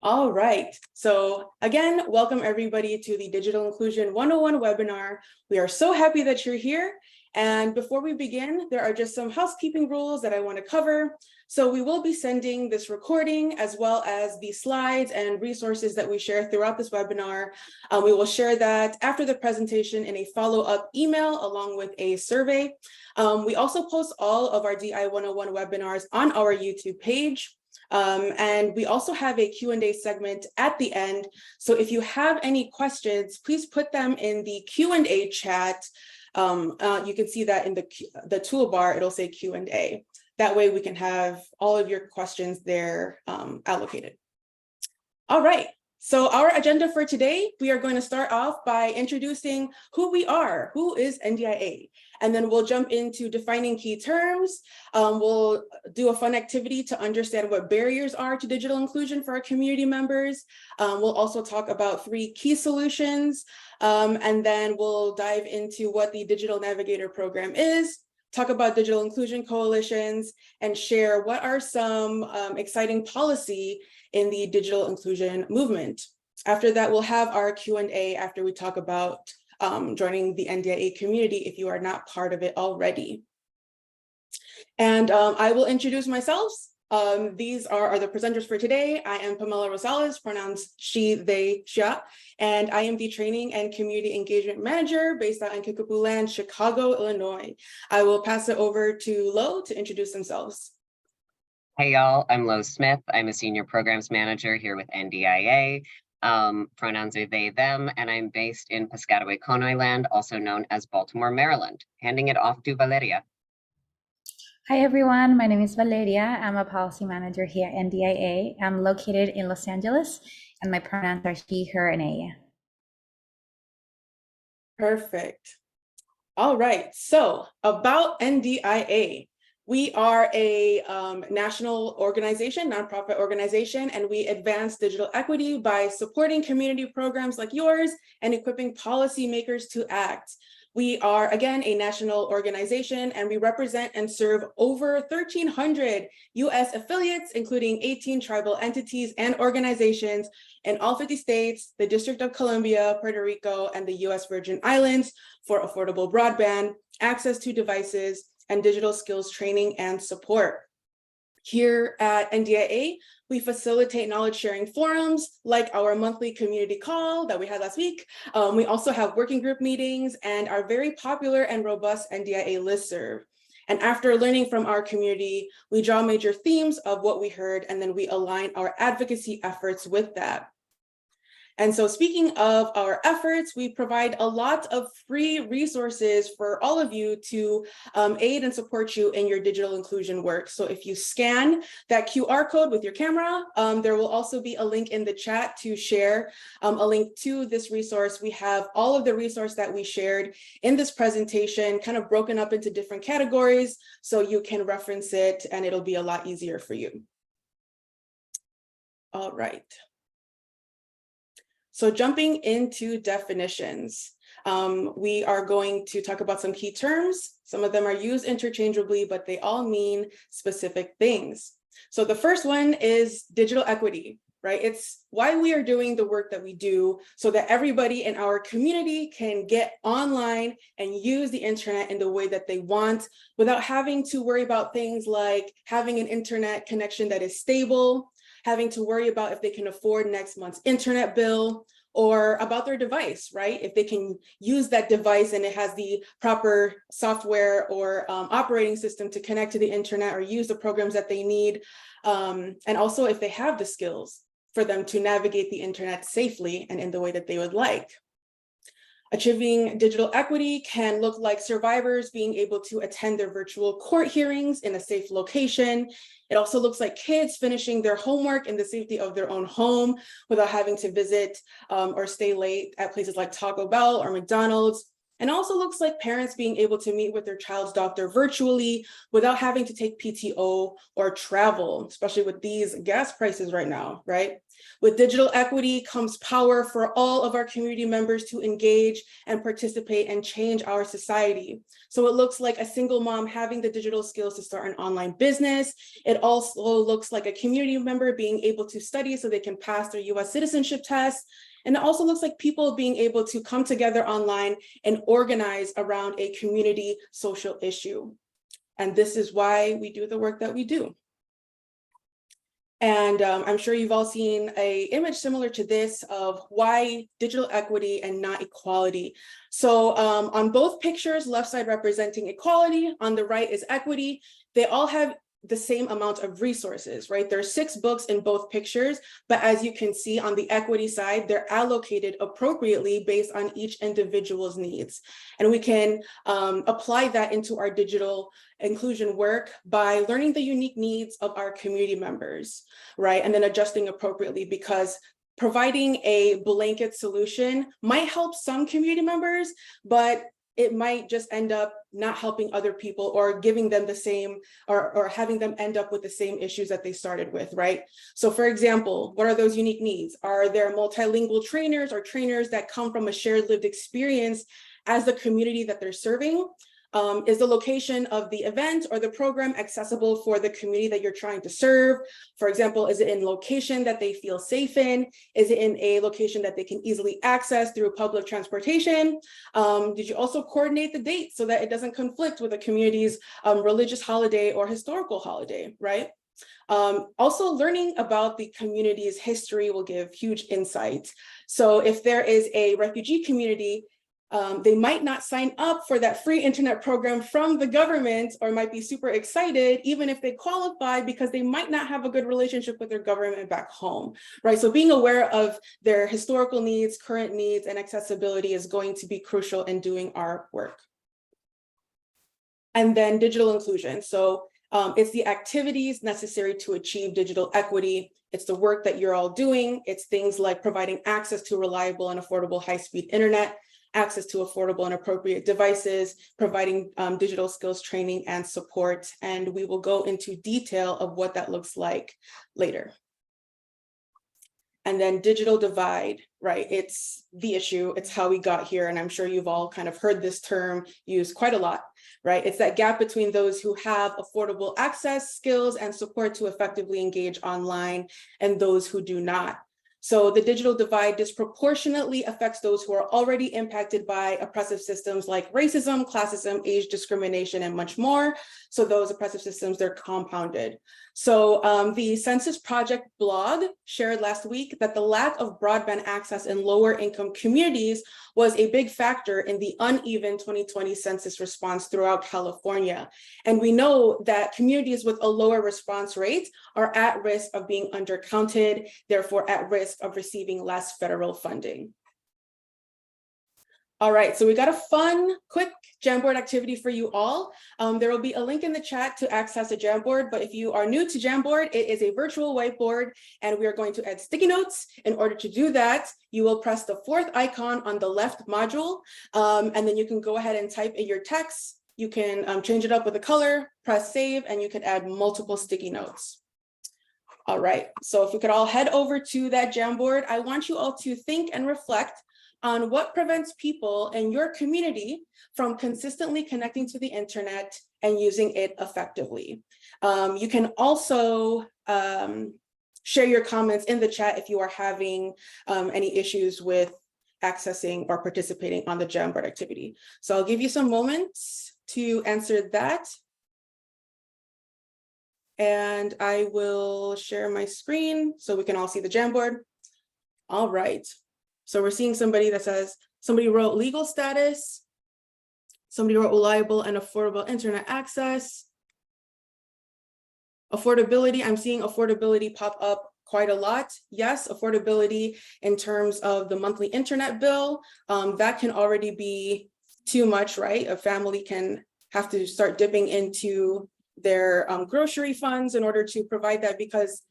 All right. So again, welcome everybody to the Digital Inclusion 101 webinar. We are so happy that you're here. And before we begin, there are just some housekeeping rules that I want to cover. So we will be sending this recording as well as the slides and resources that we share throughout this webinar. We will share that after the presentation in a follow-up email along with a survey. We also post all of our DI 101 webinars on our YouTube page. And we also have a Q&A segment at the end. So if you have any questions, please put them in the Q&A chat. You can see that in the toolbar, it'll say Q&A. That way we can have all of your questions there allocated. All right. So our agenda for today, we are going to start off by introducing who we are, who is NDIA, and then we'll jump into defining key terms. We'll do a fun activity to understand what barriers are to digital inclusion for our community members. We'll also talk about 3 key solutions, and then we'll dive into what the Digital Navigator program is, talk about digital inclusion coalitions, and share what are some exciting policy in the digital inclusion movement. After that, we'll have our Q&A after we talk about joining the NDIA community if you are not part of it already. And I will introduce myself. These are the presenters for today. I am Pamela Rosales, pronouns she, they, sha, and I am the Training and Community Engagement Manager based out in Kickapoo Land, Chicago, Illinois. I will pass it over to Lo to introduce themselves. Hey y'all, I'm Lo Smith. I'm a Senior Programs Manager here with NDIA. Pronouns are they, them, and I'm based in Piscataway, Conway Land, also known as Baltimore, Maryland. Handing it off to Valeria. Hi everyone, my name is Valeria. I'm a Policy Manager here at NDIA. I'm located in Los Angeles, and my pronouns are she, her, and they. Perfect. All right, so about NDIA. We are a national organization, nonprofit organization, and we advance digital equity by supporting community programs like yours and equipping policymakers to act. We are, again, a national organization, and we represent and serve over 1,300 U.S. affiliates, including 18 tribal entities and organizations in all 50 states, the District of Columbia, Puerto Rico, and the U.S. Virgin Islands for affordable broadband, access to devices, and digital skills training and support. Here at NDIA, we facilitate knowledge sharing forums like our monthly community call that we had last week. We also have working group meetings and our very popular and robust NDIA listserv. And after learning from our community, we draw major themes of what we heard, and then we align our advocacy efforts with that. And so speaking of our efforts, we provide a lot of free resources for all of you to aid and support you in your digital inclusion work. So if you scan that QR code with your camera, there will also be a link in the chat to share a link to this resource. We have all of the resource that we shared in this presentation kind of broken up into different categories, so you can reference it and it'll be a lot easier for you. All right. So jumping into definitions, we are going to talk about some key terms. Some of them are used interchangeably, but they all mean specific things. So the first one is digital equity, right? It's why we are doing the work that we do so that everybody in our community can get online and use the internet in the way that they want without having to worry about things like having an internet connection that is stable, having to worry about if they can afford next month's internet bill, or about their device, right? If they can use that device and it has the proper software or operating system to connect to the internet or use the programs that they need. And also if they have the skills for them to navigate the internet safely and in the way that they would like. Achieving digital equity can look like survivors being able to attend their virtual court hearings in a safe location. It also looks like kids finishing their homework in the safety of their own home without having to visit or stay late at places like Taco Bell or McDonald's. And also looks like parents being able to meet with their child's doctor virtually without having to take PTO or travel, especially with these gas prices right now, right? With digital equity comes power for all of our community members to engage and participate and change our society. So it looks like a single mom having the digital skills to start an online business. It also looks like a community member being able to study so they can pass their US citizenship test. And it also looks like people being able to come together online and organize around a community social issue. And this is why we do the work that we do. And I'm sure you've all seen an image similar to this of why digital equity and not equality. So on both pictures, left side representing equality, on the right is equity. They all have the same amount of resources, right? There's 6 books in both pictures, but as you can see on the equity side, they're allocated appropriately based on each individual's needs. And we can apply that into our digital inclusion work by learning the unique needs of our community members, right? And then adjusting appropriately, because providing a blanket solution might help some community members, but it might just end up not helping other people or giving them the same or having them end up with the same issues that they started with, right? So for example, what are those unique needs? Are there multilingual trainers or trainers that come from a shared lived experience as the community that they're serving? Is the location of the event or the program accessible for the community that you're trying to serve? For example, is it in location that they feel safe in? Is it in a location that they can easily access through public transportation? Did you also coordinate the date so that it doesn't conflict with a community's religious holiday or historical holiday, right? Also, learning about the community's history will give huge insight. So if there is a refugee community, they might not sign up for that free internet program from the government, or might be super excited, even if they qualify, because they might not have a good relationship with their government back home, right? So being aware of their historical needs, current needs, and accessibility is going to be crucial in doing our work. And then digital inclusion. So it's the activities necessary to achieve digital equity. It's the work that you're all doing. It's things like providing access to reliable and affordable high-speed internet, access to affordable and appropriate devices, providing digital skills training and support. And we will go into detail of what that looks like later. And then digital divide, right? It's the issue, it's how we got here. And I'm sure you've all kind of heard this term used quite a lot, right? It's that gap between those who have affordable access, skills, and support to effectively engage online and those who do not. So the digital divide disproportionately affects those who are already impacted by oppressive systems like racism, classism, age discrimination, and much more. So those oppressive systems, they're compounded. So the Census Project blog shared last week that the lack of broadband access in lower income communities was a big factor in the uneven 2020 census response throughout California. And we know that communities with a lower response rate are at risk of being undercounted, therefore at risk of receiving less federal funding. All right, so we got a fun, quick Jamboard activity for you all. There will be a link in the chat to access a Jamboard, but if you are new to Jamboard, it is a virtual whiteboard, and we are going to add sticky notes. In order to do that, you will press the 4th icon on the left module, and then you can go ahead and type in your text. You can change it up with a color, press save, and you can add multiple sticky notes. All right, so if we could all head over to that Jamboard, I want you all to think and reflect on what prevents people in your community from consistently connecting to the internet and using it effectively. You can also share your comments in the chat if you are having any issues with accessing or participating on the Jamboard activity. So I'll give you some moments to answer that. And I will share my screen so we can all see the Jamboard. All right. So we're seeing somebody that says, somebody wrote legal status, somebody wrote reliable and affordable internet access. Affordability, I'm seeing affordability pop up quite a lot. Yes, affordability in terms of the monthly internet bill, that can already be too much, right? A family can have to start dipping into their grocery funds in order to provide that, because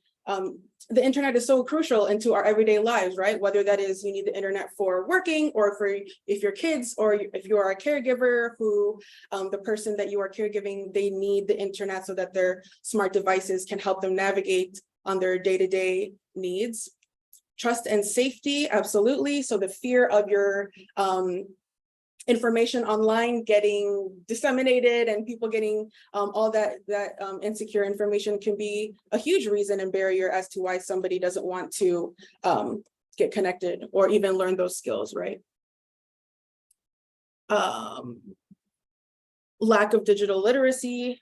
the internet is so crucial into our everyday lives, right? Whether that is you need the internet for working, or for if your kids, or if you are a caregiver who the person that you are caregiving, they need the internet so that their smart devices can help them navigate on their day-to-day needs. Trust and safety, absolutely. So the fear of your information online getting disseminated and people getting all that insecure information can be a huge reason and barrier as to why somebody doesn't want to get connected or even learn those skills, right? Lack of digital literacy.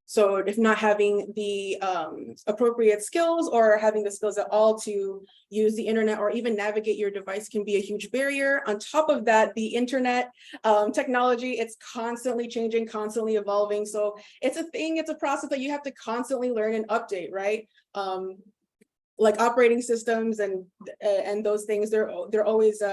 So if not having the appropriate skills or having the skills at all to use the internet or even navigate your device can be a huge barrier. On top of that, the internet technology, it's constantly changing, constantly evolving. So it's a thing, it's a process that you have to constantly learn and update, right? Like operating systems and those things, they're always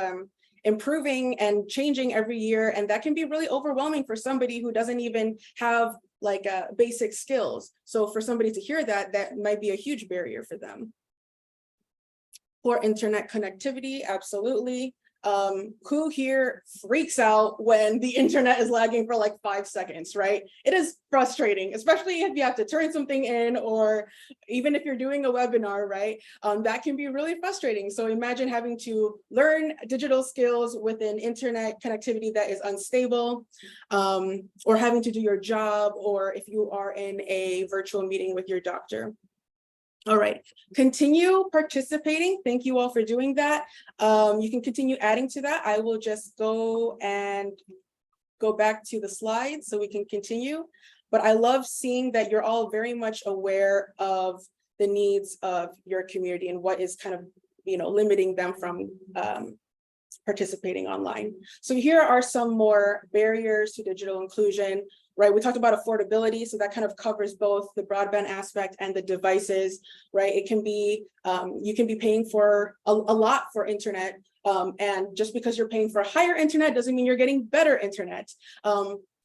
improving and changing every year. And that can be really overwhelming for somebody who doesn't even have like basic skills. So for somebody to hear that, that might be a huge barrier for them. Poor internet connectivity, absolutely. Who here freaks out when the internet is lagging for like 5 seconds, right? It is frustrating, especially if you have to turn something in, or even if you're doing a webinar, right? That can be really frustrating. So imagine having to learn digital skills with an internet connectivity that is unstable, or having to do your job, or if you are in a virtual meeting with your doctor. All right, continue participating. Thank you all for doing that. You can continue adding to that. I will just go back to the slides so we can continue. But I love seeing that you're all very much aware of the needs of your community and what is kind of, limiting them from participating online. So here are some more barriers to digital inclusion, right? We talked about affordability, so that kind of covers both the broadband aspect and the devices, right? It can be, you can be paying for a lot for internet, and just because you're paying for higher internet doesn't mean you're getting better internet.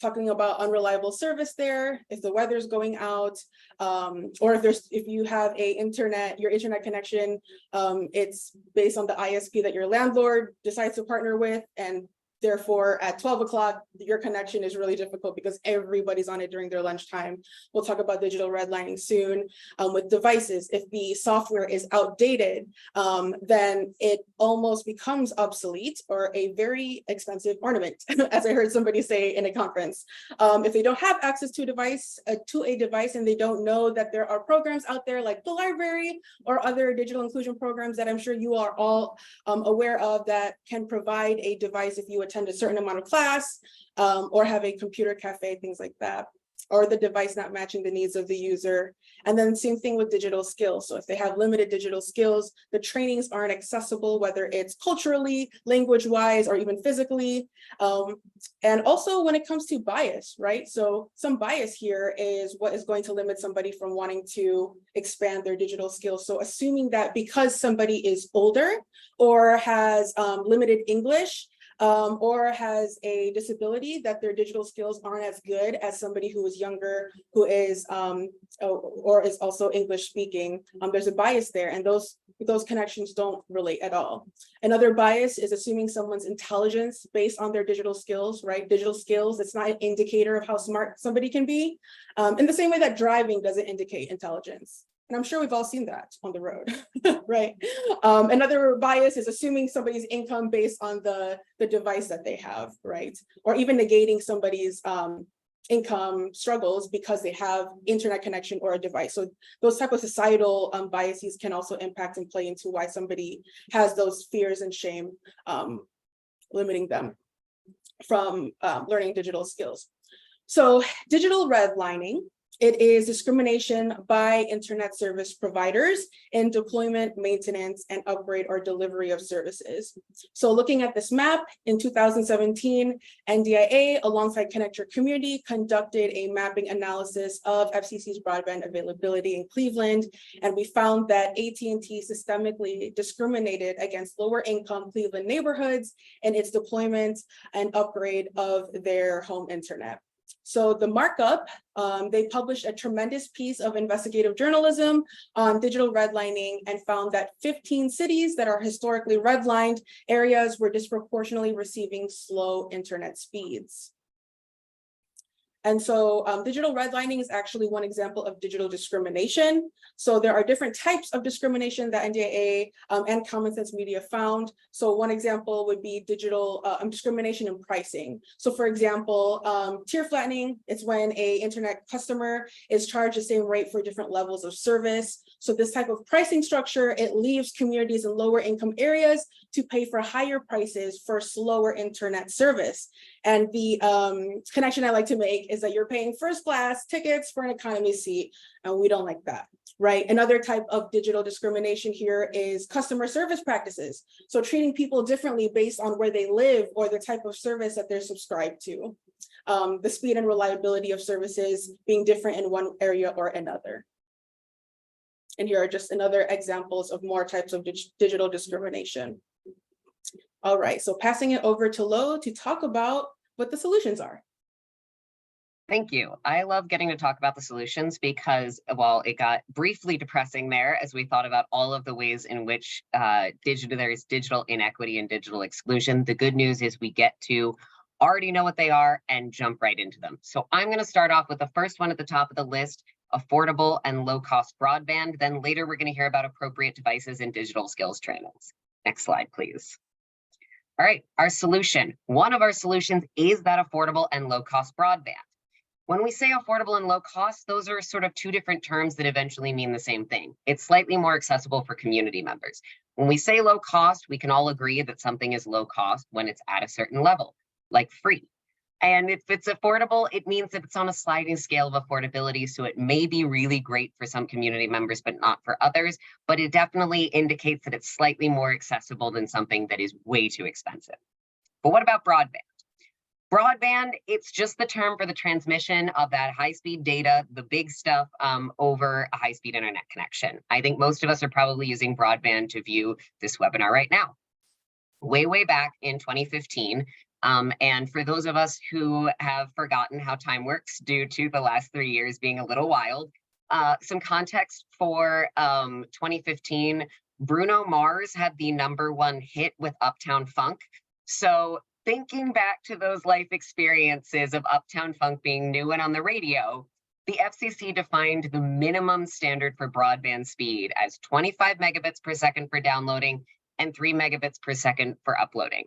Talking about unreliable service there, if the weather's going out, or if you have your internet connection, it's based on the ISP that your landlord decides to partner with, and therefore at 12 o'clock, your connection is really difficult because everybody's on it during their lunchtime. We'll talk about digital redlining soon. With devices, if the software is outdated, then it almost becomes obsolete or a very expensive ornament, as I heard somebody say in a conference. If they don't have access to a device and they don't know that there are programs out there like the library or other digital inclusion programs that I'm sure you are all aware of that can provide a device if you attend a certain amount of class, or have a computer cafe, things like that, or the device not matching the needs of the user. And then same thing with digital skills. So if they have limited digital skills, the trainings aren't accessible, whether it's culturally, language-wise, or even physically. And also when it comes to bias, right? So some bias here is what is going to limit somebody from wanting to expand their digital skills. So assuming that because somebody is older or has limited English, or has a disability, that their digital skills aren't as good as somebody who is younger, who is or is also English speaking. There's a bias there, and those connections don't relate at all. Another bias is assuming someone's intelligence based on their digital skills, right? Digital skills, it's not an indicator of how smart somebody can be, in the same way that driving doesn't indicate intelligence. And I'm sure we've all seen that on the road, right? Another bias is assuming somebody's income based on the device that they have, right? Or even negating somebody's income struggles because they have internet connection or a device. So those type of societal biases can also impact and play into why somebody has those fears and shame, limiting them from learning digital skills. So digital redlining. It is discrimination by internet service providers in deployment, maintenance, and upgrade or delivery of services. So looking at this map, in 2017, NDIA, alongside Connect Your Community, conducted a mapping analysis of FCC's broadband availability in Cleveland, and we found that AT&T systemically discriminated against lower income Cleveland neighborhoods in its deployment and upgrade of their home internet. So the markup, they published a tremendous piece of investigative journalism on digital redlining and found that 15 cities that are historically redlined areas were disproportionately receiving slow internet speeds. And so digital redlining is actually one example of digital discrimination. So there are different types of discrimination that NDIA and Common Sense Media found. So one example would be digital discrimination in pricing. So for example, tier flattening, it's when an internet customer is charged the same rate for different levels of service. So this type of pricing structure, it leaves communities in lower income areas to pay for higher prices for slower internet service. And the connection I like to make is that you're paying first class tickets for an economy seat, and we don't like that, right? Another type of digital discrimination here is customer service practices. So treating people differently based on where they live or the type of service that they're subscribed to. The speed and reliability of services being different in one area or another. And here are just another examples of more types of digital discrimination. All right, so passing it over to Lo to talk about what the solutions are. Thank you. I love getting to talk about the solutions because while it got briefly depressing there as we thought about all of the ways in which there is digital inequity and digital exclusion, the good news is we get to already know what they are and jump right into them. So I'm going to start off with the first one at the top of the list, affordable and low-cost broadband. Then later we're going to hear about appropriate devices and digital skills trainings. Next slide, please. All right, our solution. One of our solutions is that affordable and low-cost broadband. When we say affordable and low cost, those are sort of two different terms that eventually mean the same thing. It's slightly more accessible for community members. When we say low cost, we can all agree that something is low cost when it's at a certain level, like free. And if it's affordable, it means that it's on a sliding scale of affordability. So it may be really great for some community members, but not for others. But it definitely indicates that it's slightly more accessible than something that is way too expensive. But what about broadband? Broadband, it's just the term for the transmission of that high-speed data, the big stuff over a high-speed internet connection. I think most of us are probably using broadband to view this webinar right now. Way back in 2015, and for those of us who have forgotten how time works due to the last 3 years being a little wild, some context for 2015, Bruno Mars had the #1 hit with Uptown Funk. So thinking back to those life experiences of Uptown Funk being new and on the radio, the FCC defined the minimum standard for broadband speed as 25 megabits per second for downloading and 3 megabits per second for uploading.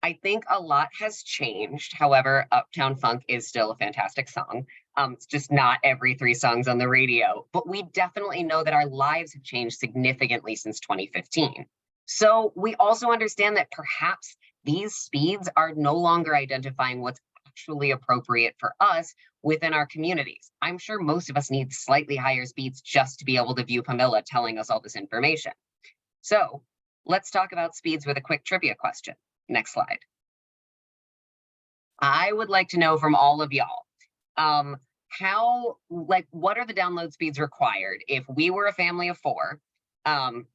I think a lot has changed. However, Uptown Funk is still a fantastic song. It's just not every 3 songs on the radio, but we definitely know that our lives have changed significantly since 2015. So we also understand that perhaps these speeds are no longer identifying what's actually appropriate for us within our communities. I'm sure most of us need slightly higher speeds just to be able to view Pamela telling us all this information. So let's talk about speeds with a quick trivia question. Next slide. I would like to know from all of y'all, what are the download speeds required if we were a family of 4,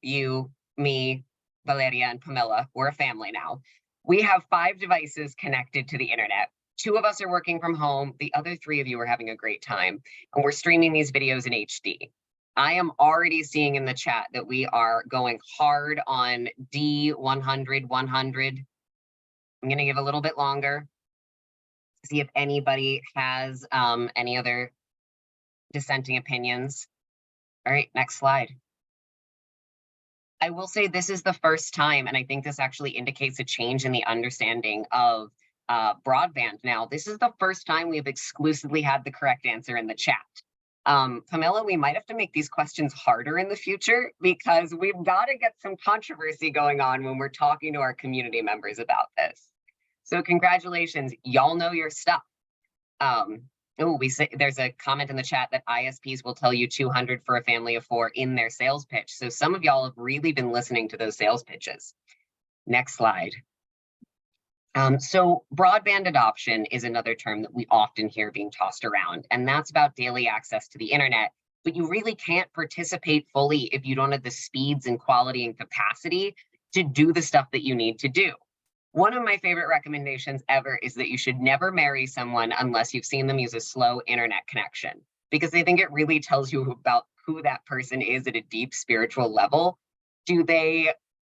you, me, Valeria, and Pamela, we're a family now. We have 5 devices connected to the internet. 2 of us are working from home. The other 3 of you are having a great time. And we're streaming these videos in HD. I am already seeing in the chat that we are going hard on D100, 100. I'm going to give a little bit longer. See if anybody has any other dissenting opinions. All right, next slide. I will say this is the first time, and I think this actually indicates a change in the understanding of broadband now. This is the first time we've exclusively had the correct answer in the chat. Pamela, we might have to make these questions harder in the future because we've got to get some controversy going on when we're talking to our community members about this. So congratulations, y'all know your stuff. There's a comment in the chat that ISPs will tell you 200 for a family of 4 in their sales pitch. So some of y'all have really been listening to those sales pitches. Next slide. So broadband adoption is another term that we often hear being tossed around, and that's about daily access to the internet. But you really can't participate fully if you don't have the speeds and quality and capacity to do the stuff that you need to do. One of my favorite recommendations ever is that you should never marry someone unless you've seen them use a slow internet connection, because I think it really tells you about who that person is at a deep spiritual level. Do they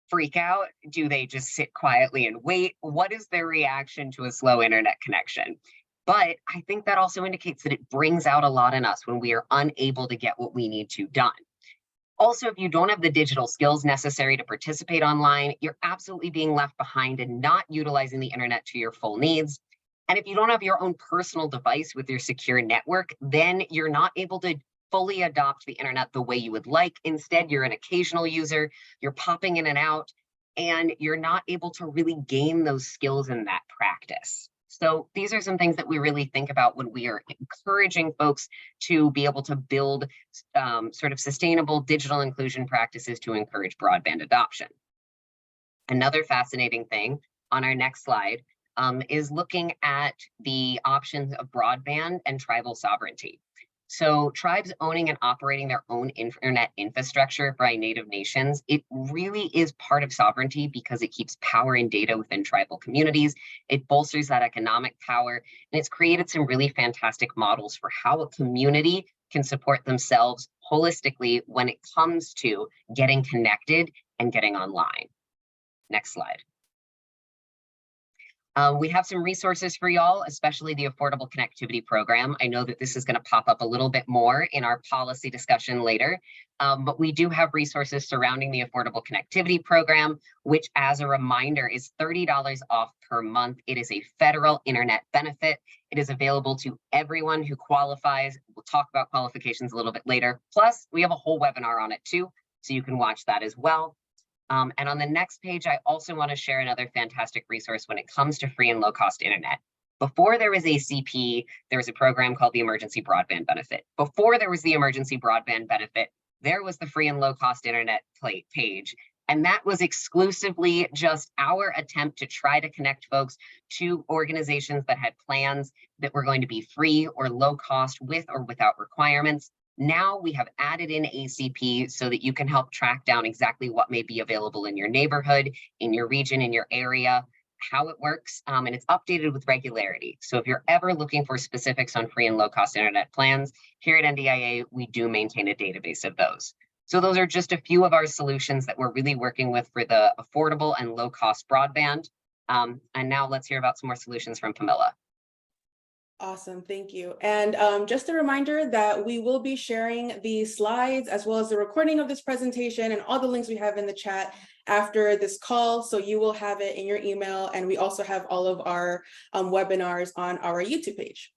freak out? Do they just sit quietly and wait? What is their reaction to a slow internet connection? But I think that also indicates that it brings out a lot in us when we are unable to get what we need to done. Also, if you don't have the digital skills necessary to participate online, you're absolutely being left behind and not utilizing the internet to your full needs. And if you don't have your own personal device with your secure network, then you're not able to fully adopt the internet the way you would like. Instead, you're an occasional user, you're popping in and out, and you're not able to really gain those skills in that practice. So these are some things that we really think about when we are encouraging folks to be able to build sort of sustainable digital inclusion practices to encourage broadband adoption. Another fascinating thing on our next slide is looking at the options of broadband and tribal sovereignty. So tribes owning and operating their own internet infrastructure by native nations, it really is part of sovereignty because it keeps power and data within tribal communities. It bolsters that economic power, and it's created some really fantastic models for how a community can support themselves holistically when it comes to getting connected and getting online. Next slide. We have some resources for y'all, especially the Affordable Connectivity Program. I know that this is going to pop up a little bit more in our policy discussion later, but we do have resources surrounding the Affordable Connectivity Program, which, as a reminder, is $30 off per month. It is a federal internet benefit. It is available to everyone who qualifies. We'll talk about qualifications a little bit later. Plus, we have a whole webinar on it too, so you can watch that as well. And on the next page, I also want to share another fantastic resource when it comes to free and low-cost internet. Before there was ACP, there was a program called the Emergency Broadband Benefit. Before there was the Emergency Broadband Benefit, there was the free and low-cost internet page. And that was exclusively just our attempt to try to connect folks to organizations that had plans that were going to be free or low cost with or without requirements. Now we have added in ACP so that you can help track down exactly what may be available in your neighborhood, in your region, in your area, how it works, and it's updated with regularity. So if you're ever looking for specifics on free and low-cost internet plans, here at NDIA, we do maintain a database of those. So those are just a few of our solutions that we're really working with for the affordable and low-cost broadband. And now let's hear about some more solutions from Pamela. Awesome, thank you. And just a reminder that we will be sharing the slides as well as the recording of this presentation and all the links we have in the chat after this call. So you will have it in your email, and we also have all of our webinars on our YouTube page.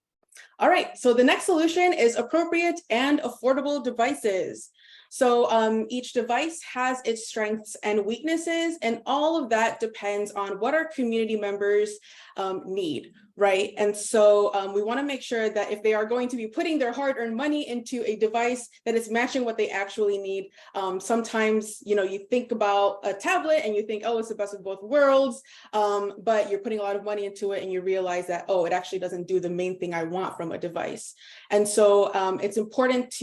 All right, so the next solution is appropriate and affordable devices. So each device has its strengths and weaknesses, and all of that depends on what our community members need, right? And so we want to make sure that if they are going to be putting their hard-earned money into a device, that it's matching what they actually need. Sometimes, you know, you think about a tablet and you think, oh, it's the best of both worlds, but you're putting a lot of money into it and you realize that, oh, it actually doesn't do the main thing I want from a device. And so it's important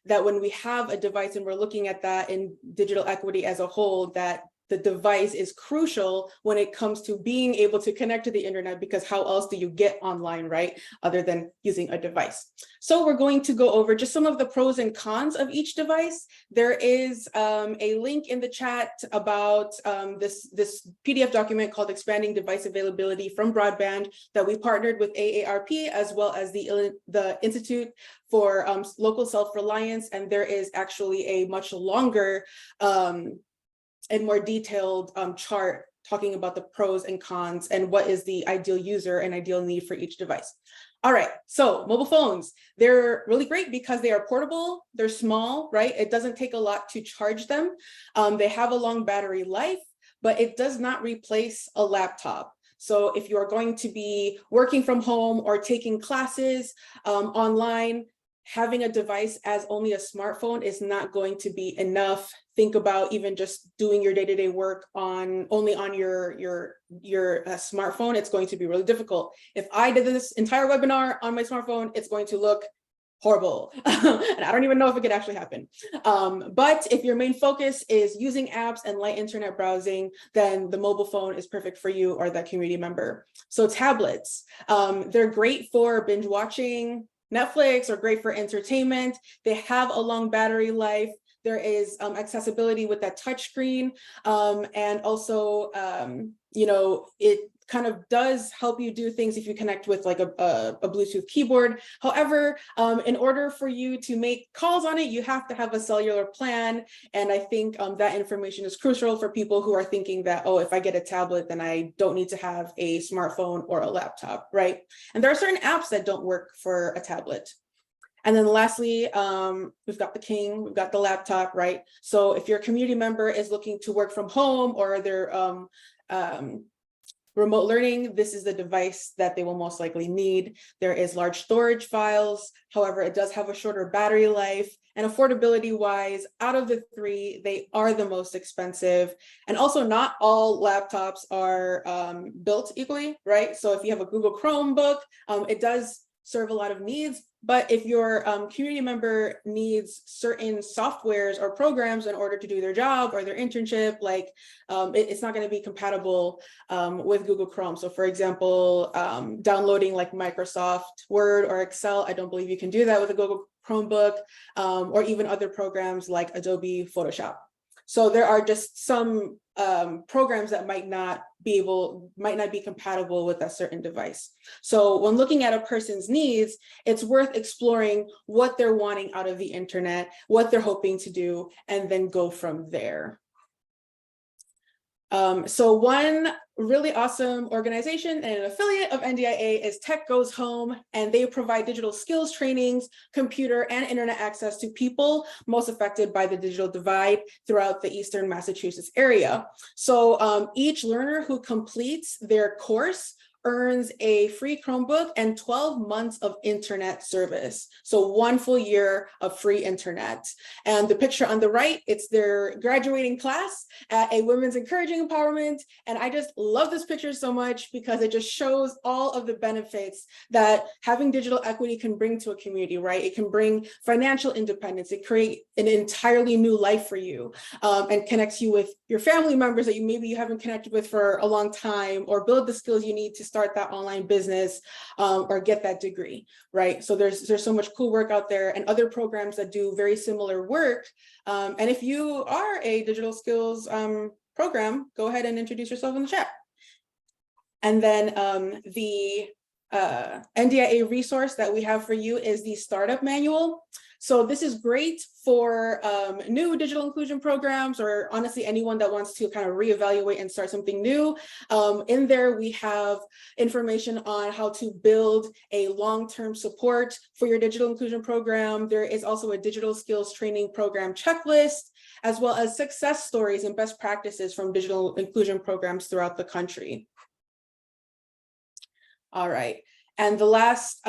that when we have a device and we're looking at that in digital equity as a whole, that the device is crucial when it comes to being able to connect to the internet, because how else do you get online, right, other than using a device? So we're going to go over just some of the pros and cons of each device. There is a link in the chat about this PDF document called Expanding Device Availability from Broadband that we partnered with AARP as well as the Institute for Local Self-Reliance, and there is actually a much longer and more detailed chart talking about the pros and cons and what is the ideal user and ideal need for each device. All right, so mobile phones, they're really great because they are portable, they're small, right? It doesn't take a lot to charge them. They have a long battery life, but it does not replace a laptop. So if you are going to be working from home or taking classes online, having a device as only a smartphone is not going to be enough. Think about even just doing your day-to-day work only on your smartphone. It's going to be really difficult. If I did this entire webinar on my smartphone, it's going to look horrible. And I don't even know if it could actually happen. But if your main focus is using apps and light internet browsing, then the mobile phone is perfect for you or that community member. So tablets, they're great for binge watching Netflix or great for entertainment. They have a long battery life. There is accessibility with that touch screen. And also, it kind of does help you do things if you connect with like a Bluetooth keyboard. However, in order for you to make calls on it, you have to have a cellular plan. And I think that information is crucial for people who are thinking that, oh, if I get a tablet, then I don't need to have a smartphone or a laptop, right? And there are certain apps that don't work for a tablet. And then lastly, we've got the king, we've got the laptop, right? So if your community member is looking to work from home or they're remote learning, this is the device that they will most likely need. There is large storage files. However, it does have a shorter battery life, and affordability wise, out of the three, they are the most expensive. And also not all laptops are built equally, right? So if you have a Google Chromebook, it does serve a lot of needs. But if your community member needs certain softwares or programs in order to do their job or their internship, like it's not going to be compatible with Google Chrome. So for example, downloading like Microsoft Word or Excel, I don't believe you can do that with a Google Chromebook, or even other programs like Adobe Photoshop. So there are just some programs that might not be compatible with a certain device. So when looking at a person's needs, it's worth exploring what they're wanting out of the internet, what they're hoping to do, and then go from there. So one really awesome organization and an affiliate of NDIA is Tech Goes Home, and they provide digital skills trainings, computer and internet access to people most affected by the digital divide throughout the Eastern Massachusetts area. So each learner who completes their course earns a free Chromebook and 12 months of internet service. So 1 full year of free internet. And the picture on the right, it's their graduating class at a Women's Encouraging Empowerment. And I just love this picture so much because it just shows all of the benefits that having digital equity can bring to a community, right? It can bring financial independence. It creates an entirely new life for you, and connects you with your family members that you haven't connected with for a long time, or build the skills you need to start that online business, or get that degree, right? So there's so much cool work out there and other programs that do very similar work. And if you are a digital skills program, go ahead and introduce yourself in the chat. And then the NDIA resource that we have for you is the Startup Manual. So this is great for new digital inclusion programs, or honestly anyone that wants to kind of reevaluate and start something new. In there, we have information on how to build a long-term support for your digital inclusion program. There is also a digital skills training program checklist, as well as success stories and best practices from digital inclusion programs throughout the country. All right. And the last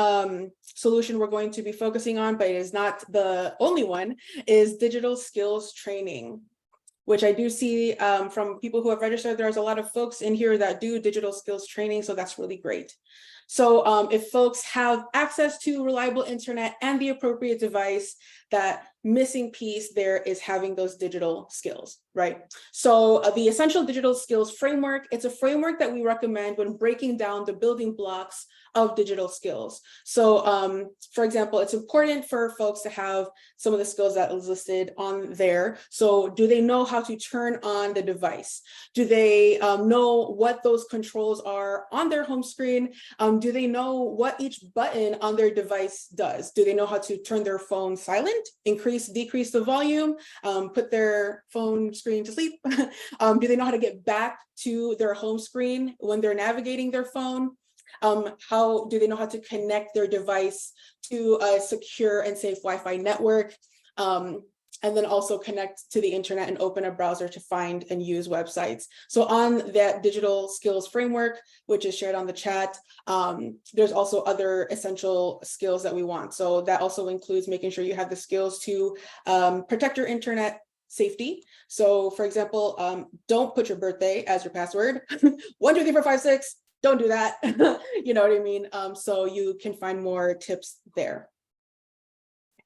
solution we're going to be focusing on, but it is not the only one, is digital skills training, which I do see from people who have registered. There's a lot of folks in here that do digital skills training, so that's really great. So if folks have access to reliable internet and the appropriate device, that missing piece there is having those digital skills, right? So the Essential Digital Skills Framework, it's a framework that we recommend when breaking down the building blocks of digital skills. So for example, it's important for folks to have some of the skills that is listed on there. So do they know how to turn on the device? Do they know what those controls are on their home screen? Do they know what each button on their device does? Do they know how to turn their phone silent, increase, decrease the volume, put their phone screen to sleep? Do they know how to get back to their home screen when they're navigating their phone? How do they know how to connect their device to a secure and safe Wi-Fi network? And then also connect to the internet and open a browser to find and use websites. So on that digital skills framework, which is shared on the chat, there's also other essential skills that we want. So that also includes making sure you have the skills to protect your internet safety. So for example, don't put your birthday as your password. 1, 2, 3, 4, 5, 6. Don't do that. You know what I mean? So you can find more tips there.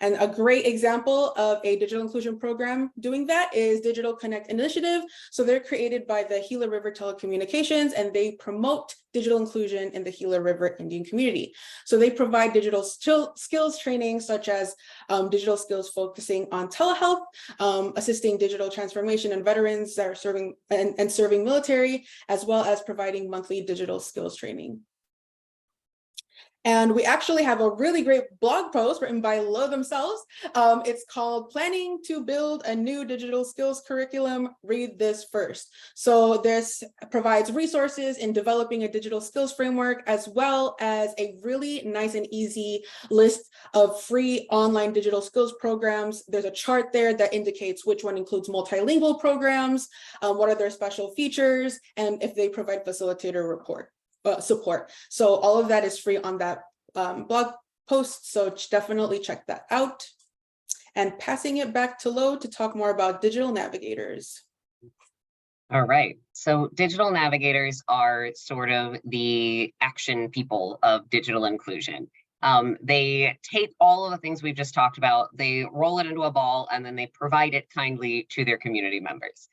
And a great example of a digital inclusion program doing that is Digital Connect Initiative. So they're created by the Gila River Telecommunications, and they promote digital inclusion in the Gila River Indian community. So they provide digital skills training, such as digital skills focusing on telehealth, assisting digital transformation and veterans that are serving and serving military, as well as providing monthly digital skills training. And we actually have a really great blog post written by Lo themselves. It's called Planning to Build a New Digital Skills Curriculum, Read This First. So this provides resources in developing a digital skills framework, as well as a really nice and easy list of free online digital skills programs. There's a chart there that indicates which one includes multilingual programs, what are their special features, and if they provide facilitator support. So all of that is free on that blog post. So definitely check that out. And passing it back to Lo to talk more about digital navigators. All right. So digital navigators are sort of the action people of digital inclusion. They take all of the things we've just talked about, they roll it into a ball, and then they provide it kindly to their community members.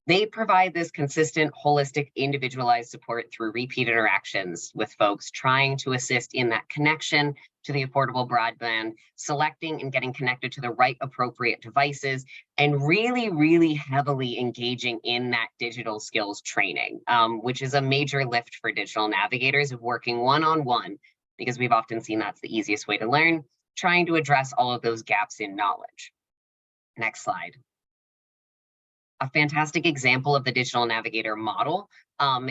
They provide this consistent, holistic, individualized support through repeat interactions with folks, trying to assist in that connection to the affordable broadband, selecting and getting connected to the right appropriate devices, and really, really heavily engaging in that digital skills training, which is a major lift for digital navigators of working one-on-one, because we've often seen that's the easiest way to learn, trying to address all of those gaps in knowledge. Next slide. A fantastic example of the digital navigator model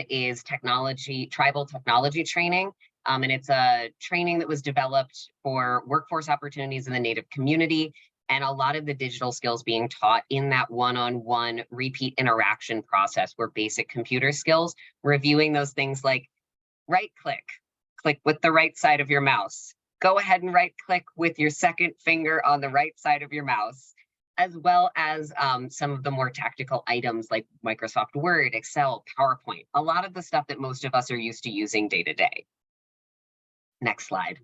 is tribal technology training. And it's a training that was developed for workforce opportunities in the Native community, and a lot of the digital skills being taught in that one-on-one repeat interaction process were basic computer skills, reviewing those things like right-click, click with the right side of your mouse, go ahead and right-click with your second finger on the right side of your mouse, as well as some of the more tactical items like Microsoft Word, Excel, PowerPoint, a lot of the stuff that most of us are used to using day to day. Next slide.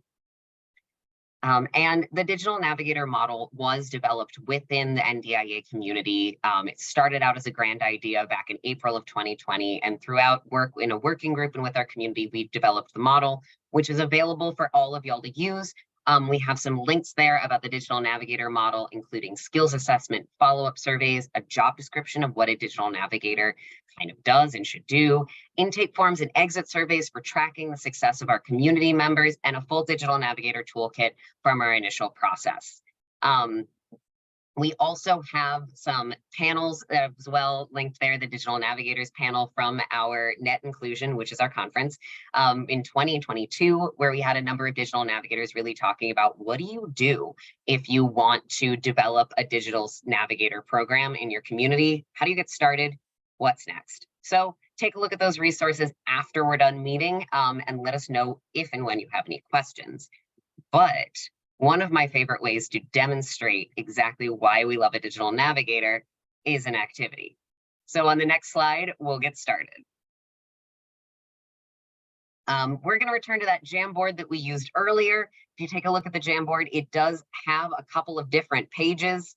And the digital navigator model was developed within the NDIA community. It started out as a grand idea back in April of 2020, and throughout work in a working group and with our community, we've developed the model, which is available for all of y'all to use. We have some links there about the digital navigator model, including skills assessment, follow-up surveys, a job description of what a digital navigator kind of does and should do, intake forms and exit surveys for tracking the success of our community members, and a full digital navigator toolkit from our initial process. We also have some panels as well linked there, the Digital Navigators panel from our Net Inclusion, which is our conference, in 2022, where we had a number of digital navigators really talking about what do you do if you want to develop a digital navigator program in your community? How do you get started? What's next? So take a look at those resources after we're done meeting, and let us know if and when you have any questions. But one of my favorite ways to demonstrate exactly why we love a digital navigator is an activity. So on the next slide, we'll get started. We're going to return to that Jamboard that we used earlier. If you take a look at the Jamboard, it does have a couple of different pages.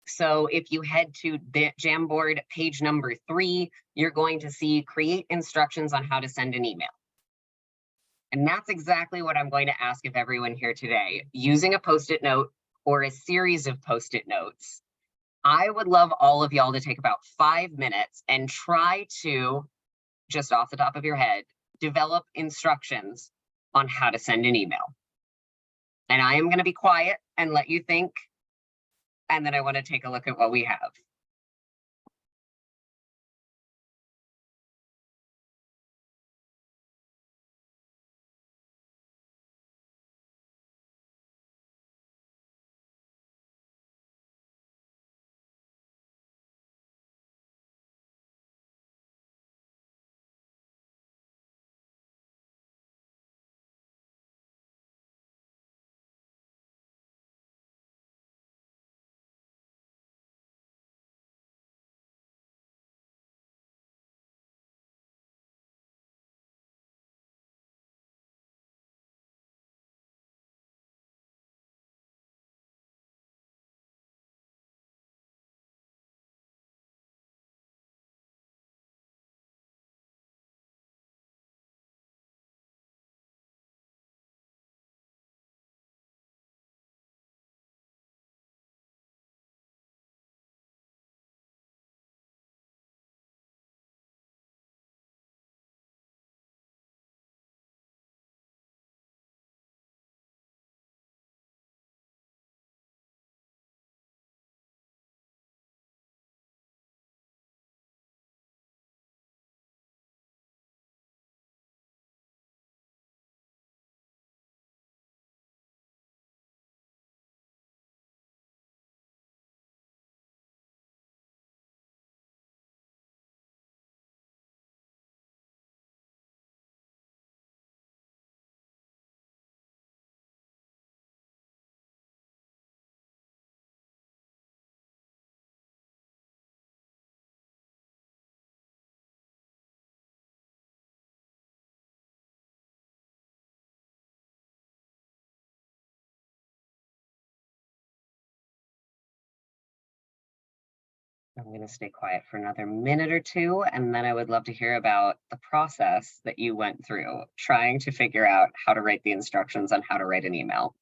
So if you head to the Jamboard page number 3, you're going to see create instructions on how to send an email. And that's exactly what I'm going to ask of everyone here today. Using a Post-it note or a series of Post-it notes, I would love all of y'all to take about 5 minutes and try to, just off the top of your head, develop instructions on how to send an email. And I am going to be quiet and let you think, and then I want to take a look at what we have. I'm going to stay quiet for another minute or two, and then I would love to hear about the process that you went through trying to figure out how to write the instructions on how to write an email.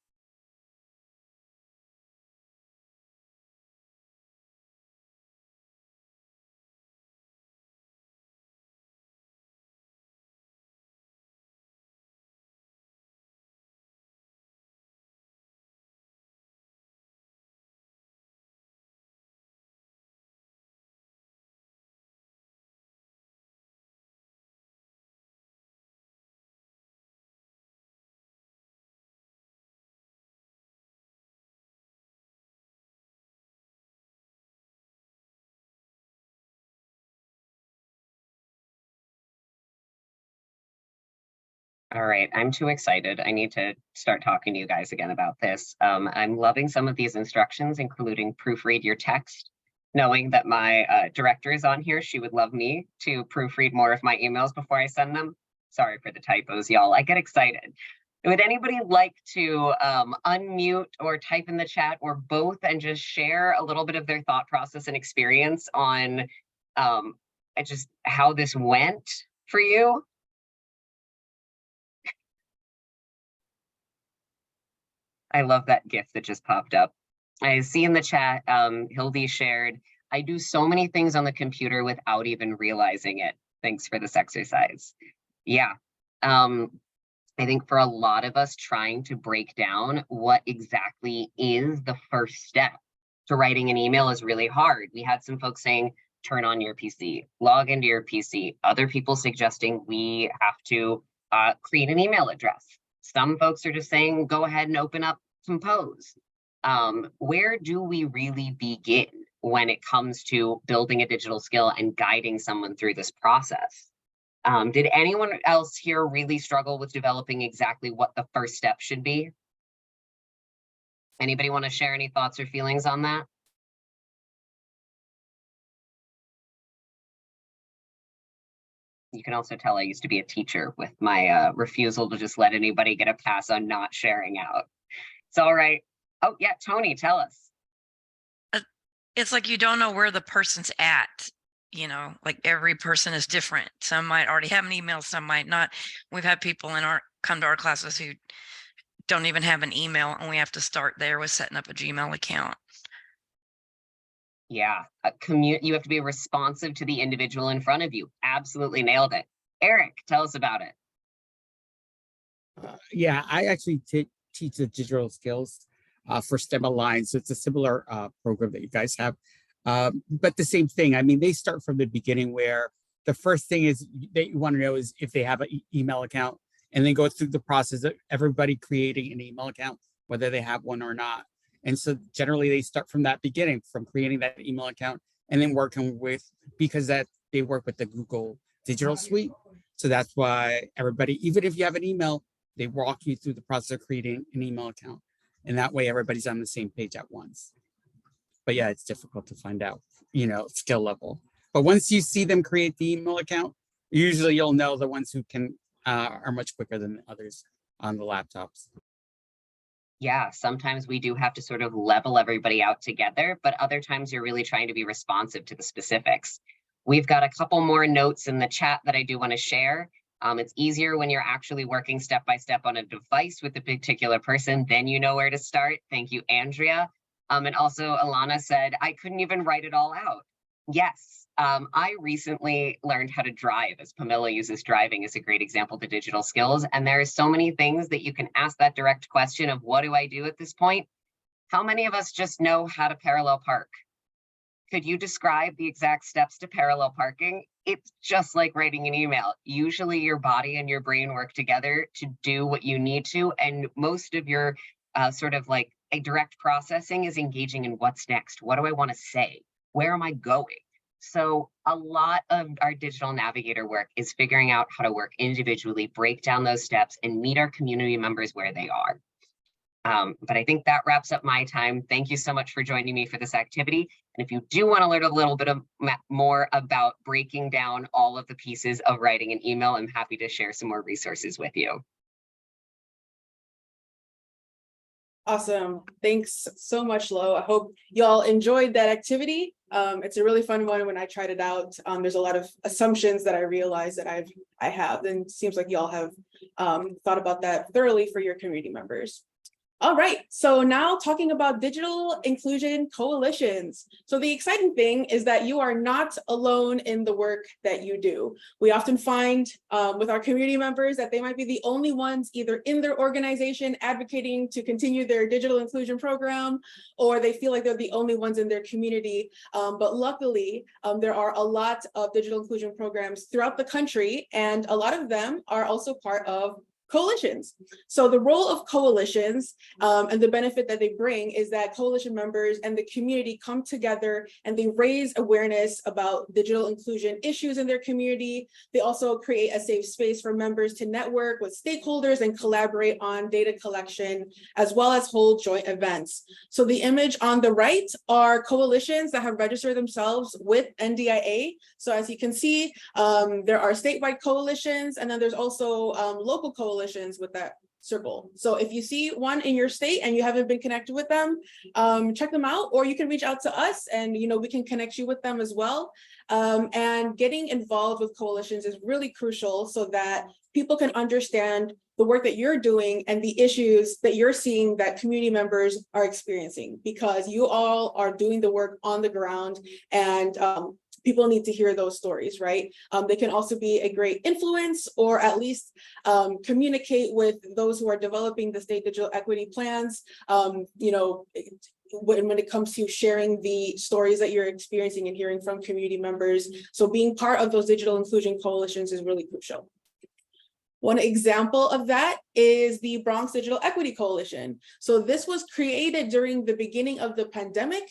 All right, I'm too excited. I need to start talking to you guys again about this. I'm loving some of these instructions, including proofread your text. Knowing that my director is on here, she would love me to proofread more of my emails before I send them. Sorry for the typos, y'all. I get excited. Would anybody like to unmute or type in the chat or both and just share a little bit of their thought process and experience on just how this went for you? I love that GIF that just popped up. I see in the chat, Hildy shared, I do so many things on the computer without even realizing it. Thanks for this exercise. Yeah. I think for a lot of us, trying to break down what exactly is the first step to writing an email is really hard. We had some folks saying, turn on your PC, log into your PC. Other people suggesting we have to create an email address. Some folks are just saying, go ahead and open up Compose. Where do we really begin when it comes to building a digital skill and guiding someone through this process? Did anyone else here really struggle with developing exactly what the first step should be? Anybody want to share any thoughts or feelings on that? You can also tell I used to be a teacher with my refusal to just let anybody get a pass on not sharing out. It's all right. Oh yeah, Tony, tell us. It's like you don't know where the person's at. You know, like every person is different. Some might already have an email, some might not. We've had people come to our classes who don't even have an email, and we have to start there with setting up a Gmail account. Yeah, you have to be responsive to the individual in front of you. Absolutely nailed it. Eric, tell us about it. Yeah, I actually teach the digital skills for STEM Aligned. So it's a similar program that you guys have. But the same thing. I mean, they start from the beginning where the first thing is that you want to know is if they have an email account, and then go through the process of everybody creating an email account, whether they have one or not. And so generally they start from that beginning, from creating that email account and then working with, because that they work with the Google Digital Suite. So that's why everybody, even if you have an email, they walk you through the process of creating an email account. And that way everybody's on the same page at once. But yeah, it's difficult to find out, skill level. But once you see them create the email account, usually you'll know the ones who can are much quicker than others on the laptops. Yeah, sometimes we do have to sort of level everybody out together, but other times you're really trying to be responsive to the specifics. We've got a couple more notes in the chat that I do want to share. It's easier when you're actually working step by step on a device with a particular person, then you know where to start. Thank you, Andrea. And also Alana said, I couldn't even write it all out. Yes, I recently learned how to drive, as Pamela uses driving as a great example to digital skills. And there are so many things that you can ask that direct question of what do I do at this point? How many of us just know how to parallel park? Could you describe the exact steps to parallel parking? It's just like writing an email. Usually your body and your brain work together to do what you need to. And most of your sort of like a direct processing is engaging in what's next. What do I want to say? Where am I going? So a lot of our digital navigator work is figuring out how to work individually, break down those steps, and meet our community members where they are. But I think that wraps up my time. Thank you so much for joining me for this activity. And if you do want to learn a little bit more about breaking down all of the pieces of writing an email, I'm happy to share some more resources with you. Awesome. Thanks so much, Lo. I hope y'all enjoyed that activity. It's a really fun one when I tried it out. There's a lot of assumptions that I realized that I have, and it seems like y'all have thought about that thoroughly for your community members. All right, so now talking about digital inclusion coalitions. So the exciting thing is that you are not alone in the work that you do. We often find with our community members that they might be the only ones either in their organization advocating to continue their digital inclusion program, or they feel like they're the only ones in their community. But luckily, there are a lot of digital inclusion programs throughout the country, and a lot of them are also part of coalitions. So the role of coalitions and the benefit that they bring is that coalition members and the community come together and they raise awareness about digital inclusion issues in their community. They also create a safe space for members to network with stakeholders and collaborate on data collection, as well as hold joint events. So the image on the right are coalitions that have registered themselves with NDIA. So as you can see, there are statewide coalitions, and then there's also local coalitions with that circle. So if you see one in your state and you haven't been connected with them, check them out, or you can reach out to us and we can connect you with them as well. And getting involved with coalitions is really crucial so that people can understand the work that you're doing and the issues that you're seeing that community members are experiencing, because you all are doing the work on the ground, and people need to hear those stories, right? They can also be a great influence, or at least communicate with those who are developing the state digital equity plans, when it comes to sharing the stories that you're experiencing and hearing from community members. So being part of those digital inclusion coalitions is really crucial. One example of that is the Bronx Digital Equity Coalition. So this was created during the beginning of the pandemic,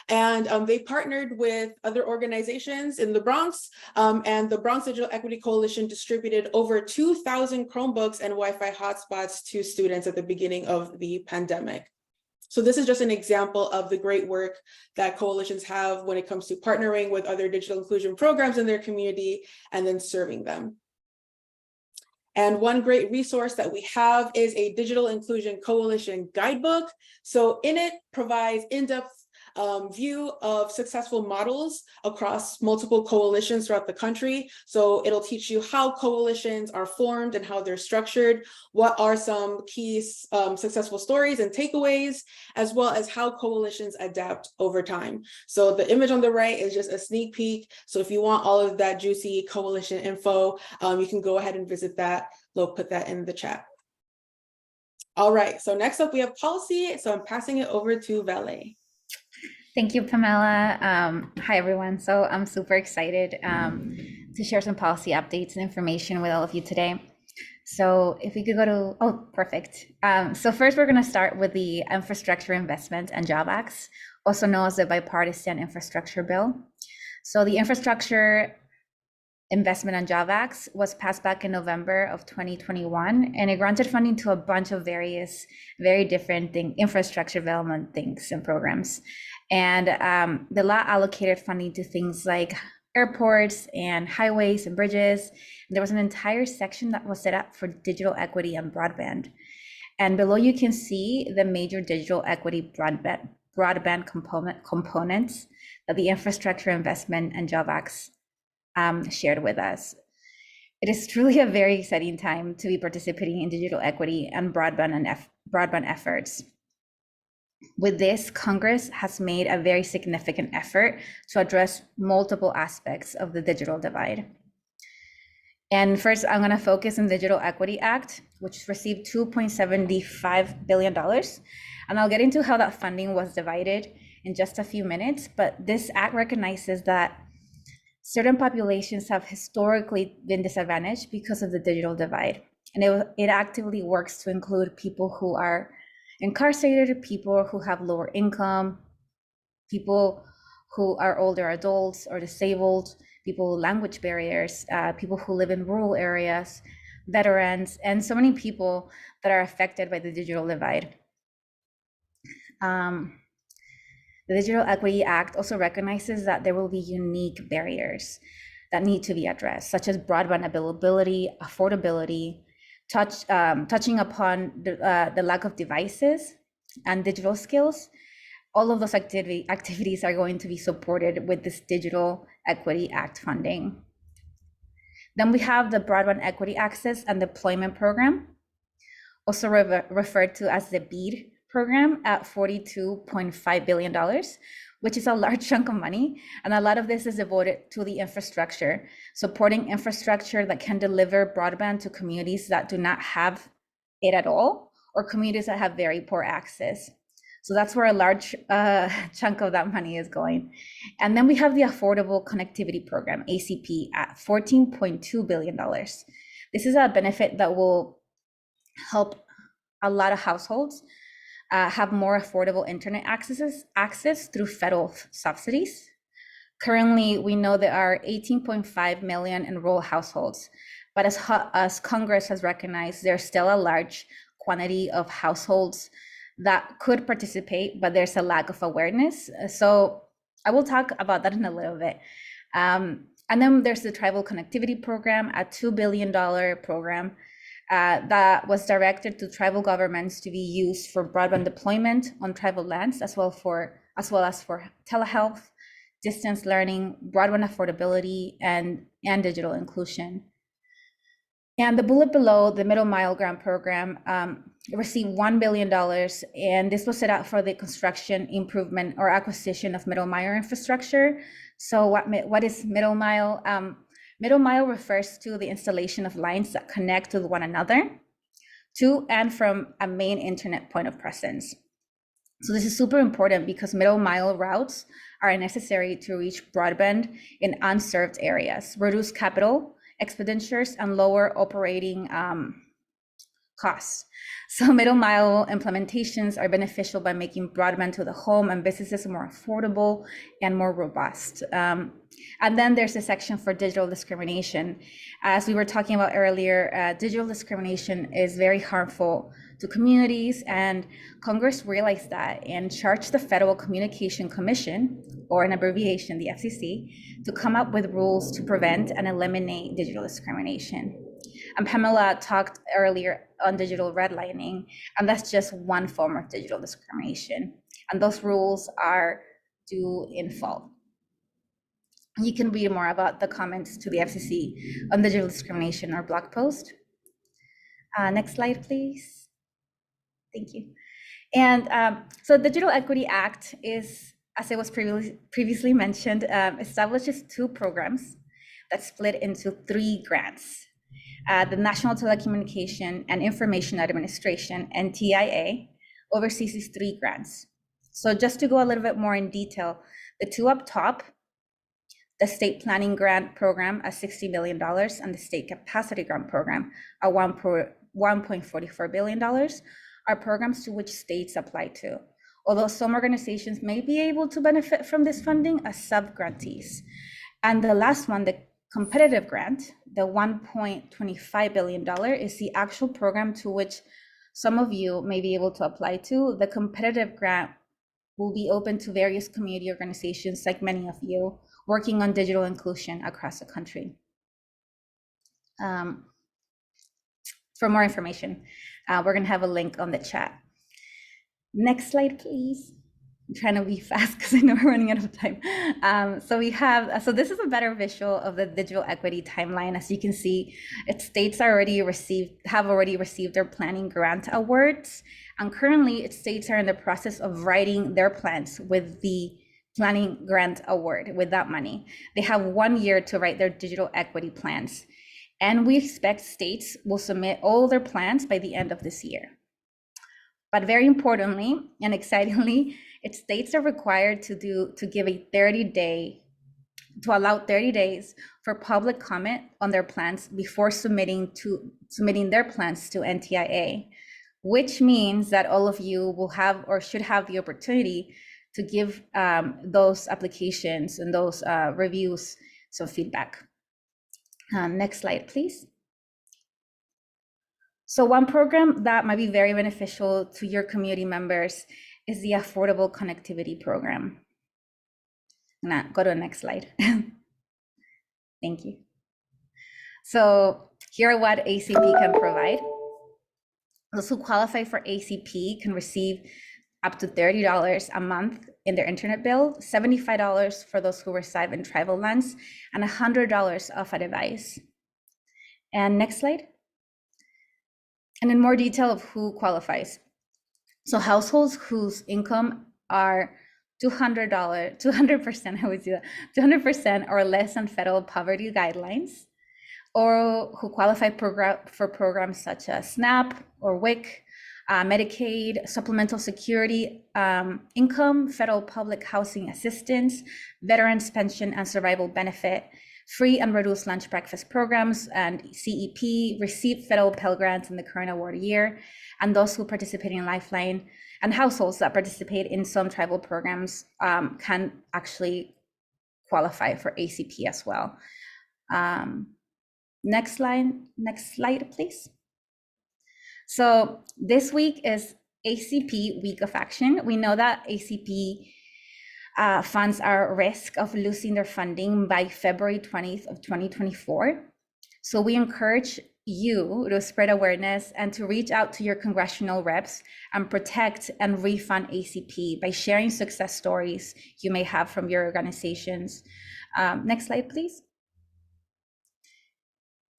and they partnered with other organizations in the Bronx, and the Bronx Digital Equity Coalition distributed over 2,000 Chromebooks and Wi-Fi hotspots to students at the beginning of the pandemic. So this is just an example of the great work that coalitions have when it comes to partnering with other digital inclusion programs in their community and then serving them. And one great resource that we have is a Digital Inclusion Coalition Guidebook. So in it provides in-depth view of successful models across multiple coalitions throughout the country. So it'll teach you how coalitions are formed and how they're structured, what are some key successful stories and takeaways, as well as how coalitions adapt over time. So the image on the right is just a sneak peek. So if you want all of that juicy coalition info, you can go ahead and visit that. We'll put that in the chat. All right, so next up we have policy. So I'm passing it over to Valet. Thank you, Pamela. Hi, everyone. So I'm super excited to share some policy updates and information with all of you today. So if we could go to, oh, perfect. So first, we're going to start with the Infrastructure Investment and Job Acts, also known as the Bipartisan Infrastructure Bill. So the Infrastructure Investment and Job Acts was passed back in November of 2021, and it granted funding to a bunch of various, very different infrastructure development things and programs. And the law allocated funding to things like airports and highways and bridges. There was an entire section that was set up for digital equity and broadband. And below you can see the major digital equity broadband components that the Infrastructure Investment and Job Acts shared with us. It is truly a very exciting time to be participating in digital equity and broadband efforts. With this, Congress has made a very significant effort to address multiple aspects of the digital divide. And first, I'm going to focus on the Digital Equity Act, which received $2.75 billion. And I'll get into how that funding was divided in just a few minutes. But this act recognizes that certain populations have historically been disadvantaged because of the digital divide. And it actively works to include people who are incarcerated, people who have lower income, people who are older adults or disabled, people with language barriers, people who live in rural areas, veterans, and so many people that are affected by the digital divide. The Digital Equity Act also recognizes that there will be unique barriers that need to be addressed, such as broadband availability, affordability, touching upon the lack of devices and digital skills, all of those activities are going to be supported with this Digital Equity Act funding. Then we have the Broadband Equity Access and Deployment Program, also referred to as the BEAD program, at $42.5 billion, which is a large chunk of money. And a lot of this is devoted to the infrastructure, supporting infrastructure that can deliver broadband to communities that do not have it at all, or communities that have very poor access. So that's where a large chunk of that money is going. And then we have the Affordable Connectivity Program, ACP, at $14.2 billion. This is a benefit that will help a lot of households have more affordable internet access through federal subsidies. Currently, we know there are 18.5 million enrolled households, but as Congress has recognized, there's still a large quantity of households that could participate, but there's a lack of awareness. So I will talk about that in a little bit. And then there's the Tribal Connectivity Program, a $2 billion program that was directed to tribal governments to be used for broadband deployment on tribal lands, as well as for telehealth, distance learning, broadband affordability, and digital inclusion. And the bullet below, the Middle Mile Grant Program, received $1 billion, and this was set out for the construction, improvement, or acquisition of middle mile infrastructure. So what is middle mile? Middle mile refers to the installation of lines that connect with one another to and from a main internet point of presence. So this is super important because middle mile routes are necessary to reach broadband in unserved areas, reduce capital expenditures, and lower operating costs. So middle mile implementations are beneficial by making broadband to the home and businesses more affordable and more robust. And then there's a section for digital discrimination. As we were talking about earlier, digital discrimination is very harmful to communities, and Congress realized that and charged the Federal Communication Commission, or an abbreviation, the FCC, to come up with rules to prevent and eliminate digital discrimination. And Pamela talked earlier on digital redlining, and that's just one form of digital discrimination. And those rules are due in fall. You can read more about the comments to the FCC on digital discrimination or blog post. Next slide, please. Thank you. And so the Digital Equity Act is, as it was previously mentioned, establishes two programs that split into 3 grants. The National Telecommunication and Information Administration, NDIA, oversees these 3 grants. So just to go a little bit more in detail, the 2 up top, the State Planning Grant Program at $60 million and the State Capacity Grant Program at $1.44 billion, are programs to which states apply to, although some organizations may be able to benefit from this funding as sub-grantees. And the last one, the competitive grant, the $1.25 billion, is the actual program to which some of you may be able to apply to. The competitive grant will be open to various community organizations, like many of you, working on digital inclusion across the country. For more information, we're gonna have a link on the chat. Next slide, please. I'm trying to be fast because I know we're running out of time. So this is a better visual of the digital equity timeline. As you can see, states have already received their planning grant awards. And currently, states are in the process of writing their plans with the planning grant award with that money. They have 1 year to write their digital equity plans. And we expect states will submit all their plans by the end of this year. But very importantly and excitingly, states are required to allow 30 days for public comment on their plans before submitting their plans to NTIA, which means that all of you will have or should have the opportunity to give those applications and those reviews some feedback. Next slide, please. So one program that might be very beneficial to your community members is the Affordable Connectivity Program. Now, go to the next slide. Thank you. So here are what ACP can provide. Those who qualify for ACP can receive up to $30 a month in their internet bill, $75 for those who reside in tribal lands, and $100 off a device. And next slide. And in more detail of who qualifies. So households whose income are $200, 200%, I would do that, 200% or less than federal poverty guidelines, or who qualify for programs such as SNAP or WIC, Medicaid, Supplemental Security Income, Federal Public Housing Assistance, Veterans Pension and Survival Benefit, free and reduced lunch breakfast programs, and CEP, receive federal Pell Grants in the current award year, and those who participate in Lifeline, and households that participate in some tribal programs can actually qualify for ACP as well. Next slide, please. So this week is ACP Week of Action. We know that ACP funds are at risk of losing their funding by February 20th of 2024. So we encourage you to spread awareness and to reach out to your congressional reps and protect and refund ACP by sharing success stories you may have from your organizations. Next slide, please.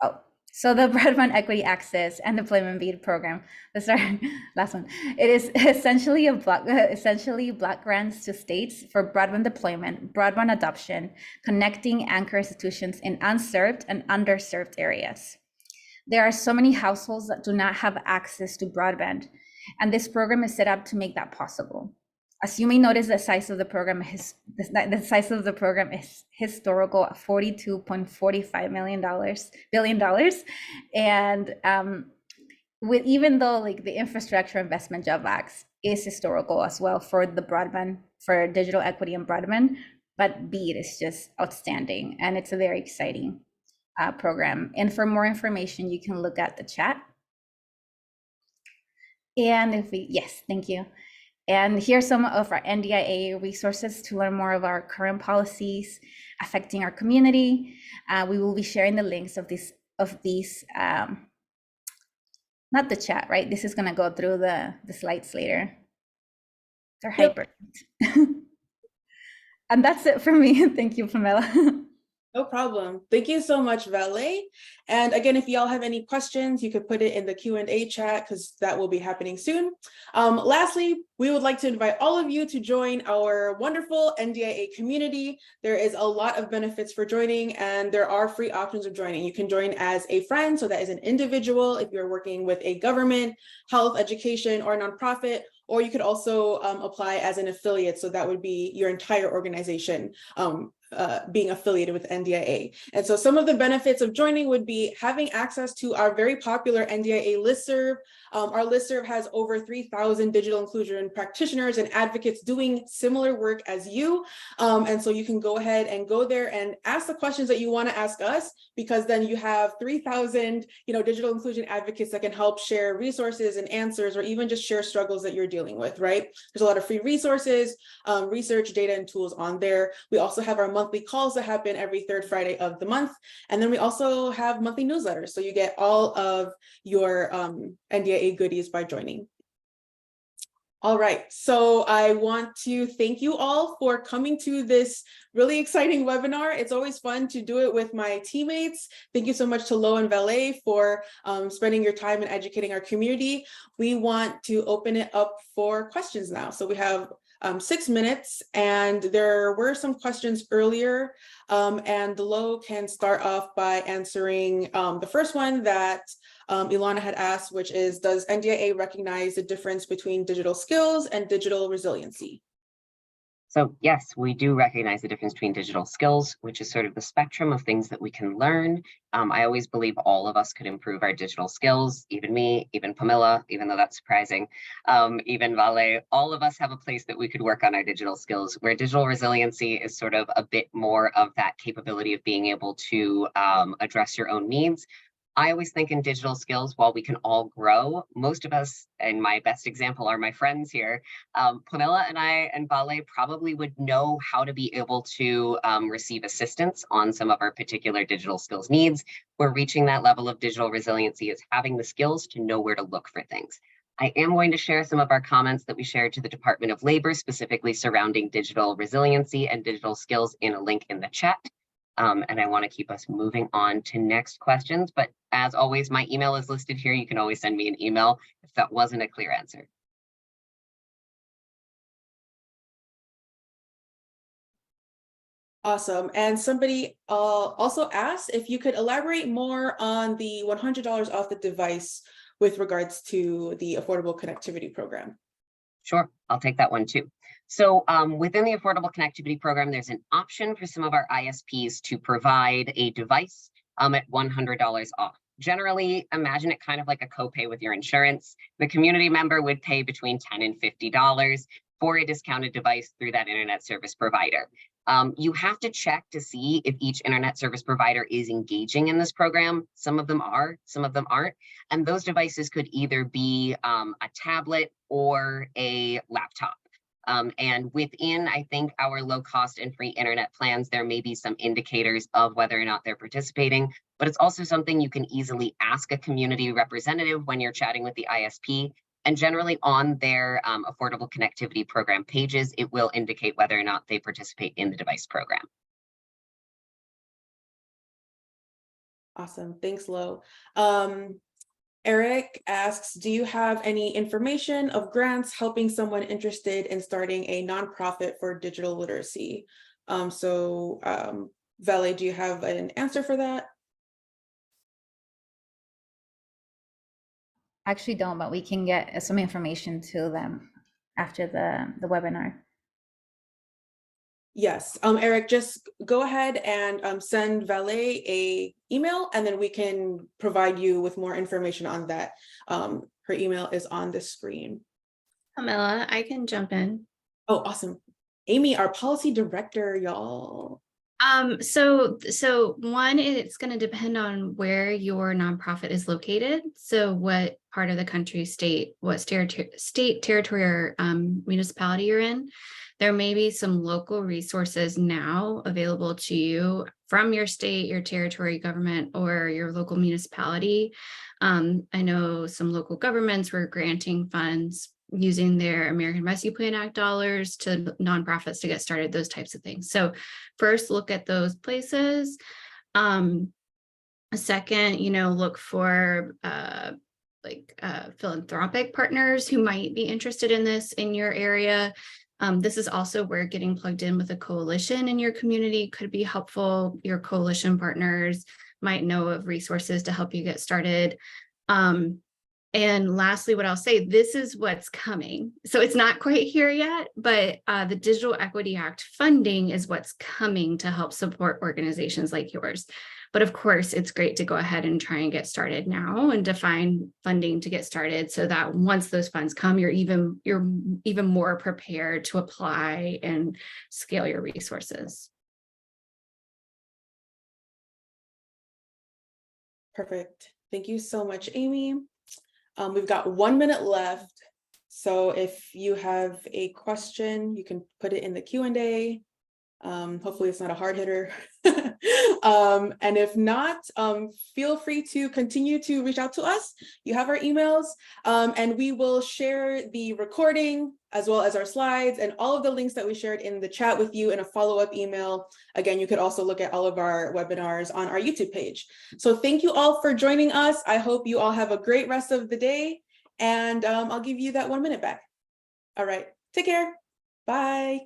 Oh, so the Broadband Equity Access and Deployment BEAD program. Sorry, last one. It is essentially block grants to states for broadband deployment, broadband adoption, connecting anchor institutions in unserved and underserved areas. There are so many households that do not have access to broadband, and this program is set up to make that possible. As you may notice, the size of the program is historical at $42.45 billion, and with even though like the Infrastructure Investment Job Act is historical as well for the broadband, for digital equity and broadband, but BEAD is just outstanding, and it's a very exciting program. And for more information, you can look at the chat. And yes, thank you. And here's some of our NDIA resources to learn more of our current policies affecting our community. We will be sharing the links of these, not the chat, right? This is gonna go through the slides later. They're hyper. And that's it for me. Thank you, Pamela. No problem. Thank you so much, Valet. And again, if y'all have any questions, you could put it in the Q&A chat because that will be happening soon. Lastly, we would like to invite all of you to join our wonderful NDIA community. There is a lot of benefits for joining, and there are free options of joining. You can join as a friend, so that is an individual if you're working with a government, health, education, or a nonprofit, or you could also apply as an affiliate, so that would be your entire organization being affiliated with NDIA. And so some of the benefits of joining would be having access to our very popular NDIA listserv. Our listserv has over 3,000 digital inclusion practitioners and advocates doing similar work as you. And so you can go ahead and go there and ask the questions that you want to ask us, because then you have 3,000 digital inclusion advocates that can help share resources and answers, or even just share struggles that you're dealing with, right? There's a lot of free resources, research, data, and tools on there. We also have our monthly calls that happen every third Friday of the month. And then we also have monthly newsletters. So you get all of your NDIA goodies by joining. All right, so I want to thank you all for coming to this really exciting webinar. It's always fun to do it with my teammates. Thank you so much to Lo and Valet for spending your time and educating our community. We want to open it up for questions now. So we have 6 minutes, and there were some questions earlier, and Lo can start off by answering the first one that Ilana had asked, which is, does NDIA recognize the difference between digital skills and digital resiliency? So yes, we do recognize the difference between digital skills, which is sort of the spectrum of things that we can learn. I always believe all of us could improve our digital skills, even me, even Pamela, even though that's surprising, even Vale, all of us have a place that we could work on our digital skills, where digital resiliency is sort of a bit more of that capability of being able to address your own needs. I always think in digital skills, while we can all grow, most of us, and my best example are my friends here, Pamela and I and Vale probably would know how to be able to receive assistance on some of our particular digital skills needs. Where reaching that level of digital resiliency is having the skills to know where to look for things. I am going to share some of our comments that we shared to the Department of Labor, specifically surrounding digital resiliency and digital skills, in a link in the chat. And I want to keep us moving on to next questions. But as always, my email is listed here. You can always send me an email if that wasn't a clear answer. Awesome. And somebody also asked if you could elaborate more on the $100 off the device with regards to the Affordable Connectivity Program. Sure, I'll take that one too. So within the Affordable Connectivity Program, there's an option for some of our ISPs to provide a device at $100 off. Generally, imagine it kind of like a copay with your insurance. The community member would pay between $10 and $50 for a discounted device through that internet service provider. You have to check to see if each internet service provider is engaging in this program. Some of them are, some of them aren't. And those devices could either be a tablet or a laptop. And within, I think, our low cost and free internet plans, there may be some indicators of whether or not they're participating, but it's also something you can easily ask a community representative when you're chatting with the ISP. And generally on their Affordable Connectivity Program pages, it will indicate whether or not they participate in the device program. Awesome. Thanks, Lo. Eric asks, do you have any information of grants helping someone interested in starting a nonprofit for digital literacy? Vale, do you have an answer for that? Actually don't, but we can get some information to them after the webinar. Yes, Eric, just go ahead and send Vale a email, and then we can provide you with more information on that. Her email is on the screen. Pamela, I can jump in. Oh, awesome. Amy, our policy director, y'all. So one, it's going to depend on where your nonprofit is located. So what part of the country, state, what state, territory, or municipality you're in. There may be some local resources now available to you from your state, your territory government, or your local municipality. I know some local governments were granting funds using their American Rescue Plan Act dollars to nonprofits to get started, those types of things. So first, look at those places. Second, look for philanthropic partners who might be interested in this in your area. This is also where getting plugged in with a coalition in your community could be helpful. Your coalition partners might know of resources to help you get started. And lastly, what I'll say, this is what's coming. So it's not quite here yet, but the Digital Equity Act funding is what's coming to help support organizations like yours. But of course, it's great to go ahead and try and get started now and define funding to get started so that once those funds come, you're even more prepared to apply and scale your resources. Perfect. Thank you so much, Amy. We've got 1 minute left. So if you have a question, you can put it in the Q&A. Hopefully it's not a hard hitter. And if not, feel free to continue to reach out to us. You have our emails, and we will share the recording as well as our slides and all of the links that we shared in the chat with you in a follow-up email. Again, you could also look at all of our webinars on our YouTube page. So thank you all for joining us. I hope you all have a great rest of the day, and I'll give you that 1 minute back. All right, take care. Bye.